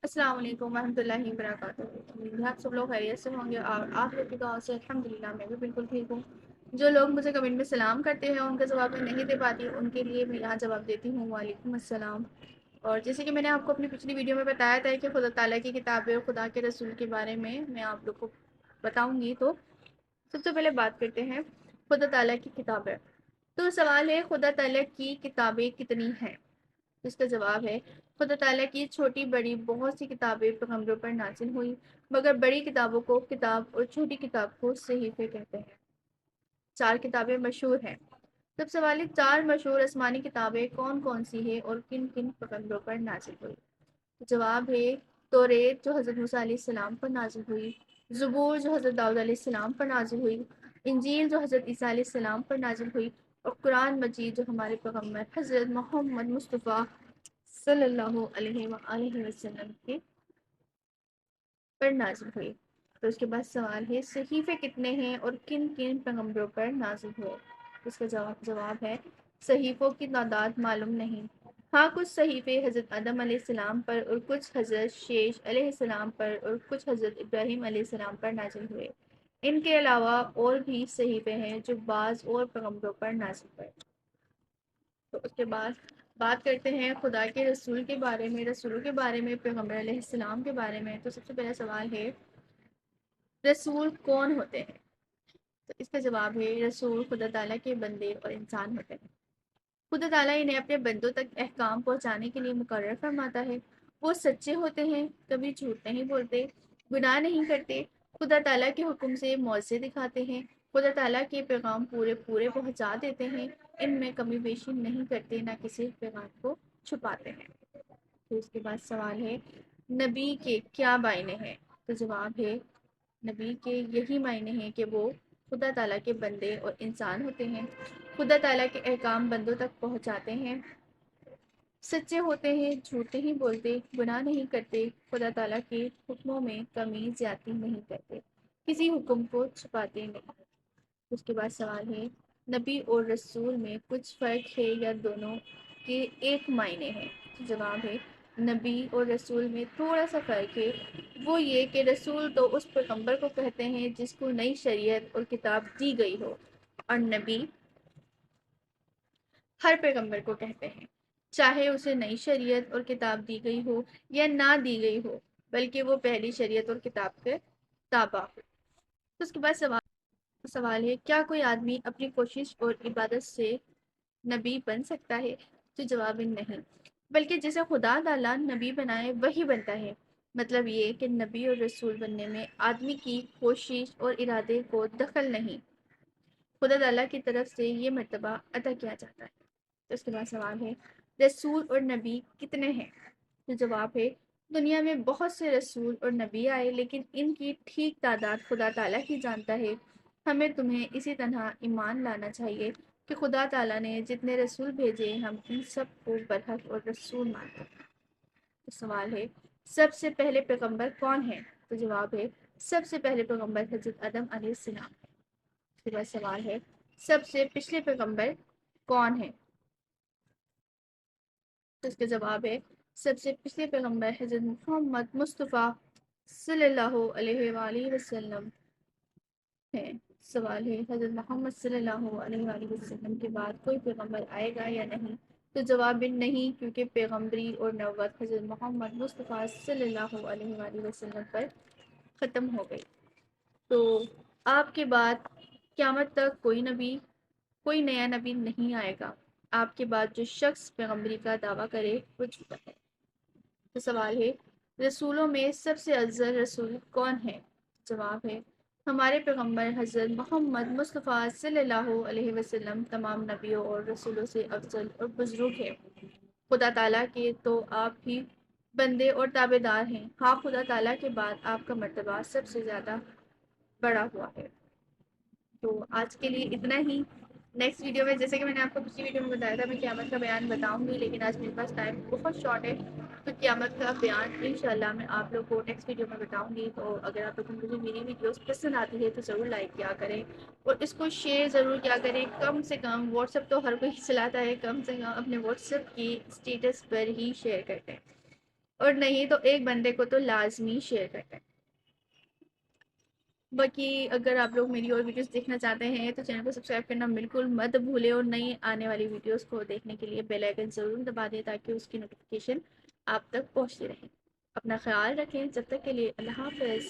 अस्सलाम वालेकुम रहमतुल्लाहि वबरकातुहू। उम्मीद है आप सब लोग खैरियत से होंगे और आप लोग की दुआ से अल्हम्दुलिल्लाह मैं भी बिल्कुल ठीक हूँ। जो लोग मुझे कमेंट में सलाम करते हैं उनका जवाब मैं नहीं दे पाती, उनके लिए मैं यहाँ जवाब देती हूँ, वालेकुम अस्सलाम। और जैसे कि मैंने आपको अपनी पिछली वीडियो में बताया था कि खुदा ताला की किताबें और खुदा के रसूल के बारे में मैं आप लोग को बताऊँगी। तो सबसे पहले बात करते हैं खुदा ताला की किताबें। तो सवाल है, खुदा ताला की किताबें कितनी हैं? इसका जवाब है, खुदा ताला की छोटी बड़ी बहुत सी किताबें पैगंबरों पर नाजिल हुई, मगर बड़ी किताबों को किताब और छोटी किताब को सहीफे कहते हैं। 4 किताबें मशहूर हैं। तब सवाल है, 4 मशहूर आसमानी किताबें कौन कौन सी है और किन किन पैगंबरों पर नाजिल हुई? तो जवाब है, तौरेत जो हज़रत मूसा अलैहिस्सलाम पर नाजिल हुई, ज़बूर जो हज़रत दाऊद अलैहिस्सलाम पर नाजिल हुई, इंजील जो हज़रत ईसा अलैहिस्सलाम पर नाजिल हुई, और कुरान मजीद जो हमारे पैगंबर हज़रत मोहम्मद मुस्तफ़ा सल्लल्लाहु अलैहि वसल्लम के पर नाजिल हुई। तो उसके बाद सवाल है, सहीफे कितने हैं और किन किन पैगंबरों पर नाजिल हुए? इसका जवाब है, सहीफों की तादाद मालूम नहीं। हाँ, कुछ सहीफे हज़रत आदम अलैहिस्सलाम पर और कुछ हज़रत शेष अलैहिस्सलाम पर और कुछ हज़रत इब्राहीम अलैहिस्सलाम पर नाजिल हुए। इनके अलावा और भी सहीफे हैं जो बाज़ और पैगंबरों पर नाजिल हुए। तो उसके बाद बात करते हैं खुदा के रसूल के बारे में, रसूलों के बारे में, पैगंबर अलैहिस्सलाम के बारे में। तो सबसे पहला सवाल है, रसूल कौन होते हैं? तो इसका जवाब है, रसूल खुदा ताला के बंदे और इंसान होते हैं। खुदा ताला इन्हें अपने बंदों तक अहकाम पहुंचाने के लिए मुकर्रर फरमाता है। वो सच्चे होते हैं, कभी झूठ नहीं बोलते, गुनाह नहीं करते, खुदा ताला के हुक्म से मौजे दिखाते हैं, खुदा ताला के पैगाम पूरे पूरे पहुंचा देते हैं, इनमें कमी बेशी नहीं करते, ना किसी पैगाम को छुपाते हैं। तो इसके बाद सवाल है, नबी के क्या मायने हैं? तो जवाब है, नबी के यही मायने हैं कि वो खुदा ताला के बंदे और इंसान होते हैं, खुदा ताला के अहकाम बंदों तक पहुंचाते हैं, सच्चे होते हैं, झूठ नहीं बोलते, गुनाह नहीं करते, खुदा ताला के हुक्मों में कमी ज्यादती नहीं करते, किसी हुक्म को छुपाते नहीं। उसके बाद सवाल है, नबी और रसूल में कुछ फ़र्क है या दोनों के एक मायने हैं? तो जवाब है, नबी और रसूल में थोड़ा सा फ़र्क है। वो ये कि रसूल तो उस पैगंबर को कहते हैं जिसको नई शरीयत और किताब दी गई हो, और नबी हर पैगंबर को कहते हैं, चाहे उसे नई शरीयत और किताब दी गई हो या ना दी गई हो, बल्कि वो पहली शरीयत और किताब के ताबा हो। तो उसके बाद सवाल है, क्या कोई आदमी अपनी कोशिश और इबादत से नबी बन सकता है? तो जवाब है, नहीं, बल्कि जिसे खुदा ताला नबी बनाए वही बनता है। मतलब ये कि नबी और रसूल बनने में आदमी की कोशिश और इरादे को दखल नहीं, खुदा ताला की तरफ से ये मर्तबा अता किया जाता है। तो उसके बाद सवाल है, रसूल और नबी कितने हैं? तो जवाब है, दुनिया में बहुत से रसूल और नबी आए, लेकिन इनकी ठीक तादाद खुदा ताला ही जानता है। हमें तुम्हें इसी तरह ईमान लाना चाहिए कि खुदा ताला ने जितने रसूल भेजे हम इन सब को बरहक और रसूल मानते हैं। तो सवाल है, सबसे पहले पैगंबर कौन है? तो जवाब है, सबसे पहले पैगंबर हजरत आदम अलैहिस्सलाम। उसके बाद सवाल है, सबसे पिछले पैगंबर कौन है? तो इसका जवाब है, सबसे पिछले पैगंबर हजरत मोहम्मद मुस्तफ़ा सल्लल्लाहु अलैहि वसल्लम है। सवाल है, हजरत मोहम्मद सल्लल्लाहु अलैहि वसल्लम के बाद कोई पैगंबर आएगा या नहीं? तो जवाब है, नहीं, क्योंकि पैगंबरी और नबूवत हजरत मोहम्मद मुस्तफ़ा सल्लल्लाहु अलैहि वसल्लम पर ख़त्म हो गई। तो आपके बाद क़यामत तक कोई नया नबी नहीं आएगा। आपके बाद जो शख्स पैगंबरी का दावा करे वो झूठा है। तो सवाल है, रसूलों में सबसे अफजल रसूल कौन है? जवाब है, हमारे पैगंबर हज़रत मोहम्मद मुस्तफ़ा सल्लल्लाहु अलैहि वसल्लम तमाम नबियों और रसूलों से अफजल और बुजुर्ग है। खुदा ताला के तो आप ही बंदे और ताबेदार हैं। हाँ, खुदा ताला के बाद आपका मर्तबा सबसे ज़्यादा बड़ा हुआ है। तो आज के लिए इतना ही। नेक्स्ट वीडियो में, जैसे कि मैंने आपको पिछली वीडियो में बताया था, मैं क़यामत का बयान बताऊंगी, लेकिन आज मेरे पास टाइम बहुत शॉर्ट है, तो क़यामत का बयान इंशाल्लाह मैं आप लोग को नेक्स्ट वीडियो में बताऊंगी। तो अगर आप लोगों को मुझे मेरी वीडियोस पसंद आती है तो ज़रूर लाइक किया करें और इसको शेयर ज़रूर किया करें। कम से कम, व्हाट्सएप तो हर कोई चलाता है, कम से कम अपने व्हाट्सएप की स्टेटस पर ही शेयर करते हैं। اور نہیں تو ایک بندے کو تو لازمی شیئر کرنا ہے۔ باقی اگر آپ لوگ میری اور ویڈیوز دیکھنا چاہتے ہیں تو چینل کو سبسکرائب کرنا بالکل مت بھولے، اور نئی آنے والی ویڈیوز کو دیکھنے کے لیے بیل آئکن ضرور دبا دیں تاکہ اس کی نوٹیفیکیشن آپ تک پہنچتی رہے۔ اپنا خیال رکھیں، جب تک کے لیے اللہ حافظ۔